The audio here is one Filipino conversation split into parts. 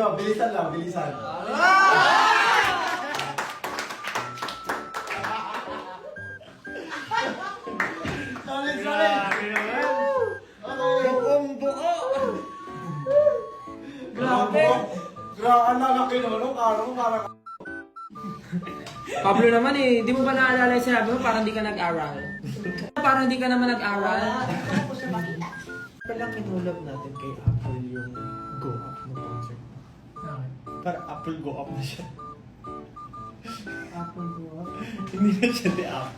go. Bilisan lang, bilisan. Solid, solid. Buong buo! Grabe. Grabe, ang lalaki nun. Kala mo parang... Pablo naman eh, di mo ba naalala yung sinabi mo parang di ka nag-aral? Parang di ka naman nag-aral? Palang inulap natin kay Apple yung go up na concept. Para Apple go up na siya. Apple go up? Hindi na siya di up.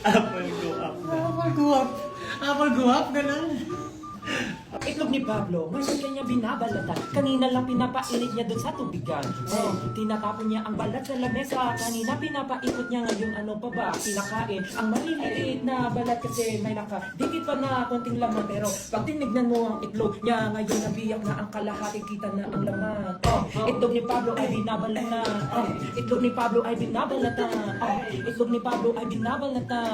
Apple go up na. Apple go up? Apple go up? Ganun? Itlog ni Pablo, ngayon kanya binabalatan. Kanina lang pinapainit niya dun sa tubigan. Tinatapon niya ang balat sa lamesa. Kanina pinapaikot niya ngayon ano pa ba? Pinakain ang maliliit na balat kasi may dikit pa na konting laman. Pero pag tinignan mo ang itlog niya, ngayon nabiyak na ang kalahati. Kita na ang laman. Itlog ni Pablo ay binabalatan. Itlog ni Pablo ay binabalatan. Itlog ni Pablo ay binabalatan.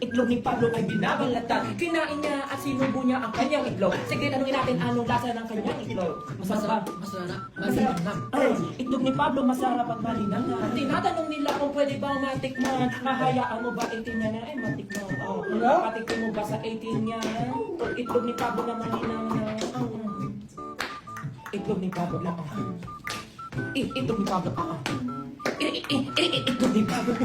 Itlog ni Pablo ay binabalatan. Kinain niya at sinubo niya ang kanyang itlog. Sige, tanungin natin anong lasa ng kanyang itlog. Masarap. Masarap. Itlog ni Pablo masarap at malinangan. Tinatanong nila kung pwede bang matikman. Mahayaan mo ba 18 niya na? Ay, matikman. Patikin mo ba sa 18 niya? Itlog ni Pablo na malinangan. Itlog ni Pablo na. Itlog ni Pablo. Itlog ni Pablo.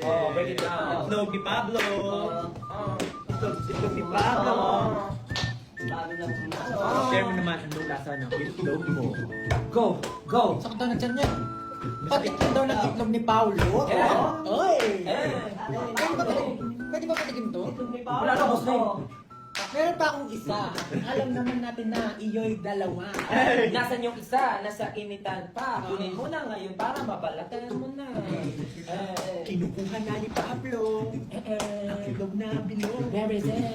Oh, break it down. Itlog ni Pablo. Itlog ni Pablo. Share mo naman anong lasa ng itlog mo. Go! Go! Sakit daw na dyan yan. Patikim daw ng itlog ni Paulo. Oy! Pwede ba patikim to? Wala na, boss na yun. Meron pa akong isa. Alam naman natin na iyo'y dalawa. Nasaan yung isa? Nasa initan pa. Kunin mo na ngayon para mabalatan mo na. Kinukuha na ni Pablo. Ang itlog na bilog. Where is it?